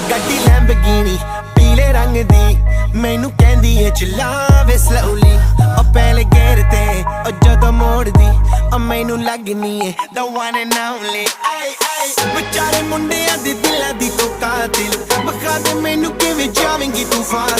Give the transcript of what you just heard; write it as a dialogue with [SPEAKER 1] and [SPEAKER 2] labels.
[SPEAKER 1] ਗੱਡੀ ਲੈਂਬਰਗਿਨੀ ਪੀਲੇ ਰੰਗ ਦੀ ਮੈਨੂੰ ਕਹਿੰਦੀ ਏ ਚਲਾਵੇ ਸਲੋਲੀ ਉਹ ਪਹਿਲੇ ਗੇਅਰ ਤੇ ਉਹ ਜਦੋਂ ਮੋੜਦੀ ਉਹ ਮੈਨੂੰ ਲੱਗਨੀ ਏ the one and only ਵਿਚਾਰੇ ਮੁੰਡਿਆਂ ਦੇ ਦਿਲਾਂ ਦੀ ਤੂੰ ਕਾਤਿਲ ਵਿਖਾ ਦੇ ਮੈਨੂੰ ਕਿਵੇਂ ਜਾਵੇਂਗੀ ਤੂੰ ਫਾਸਟ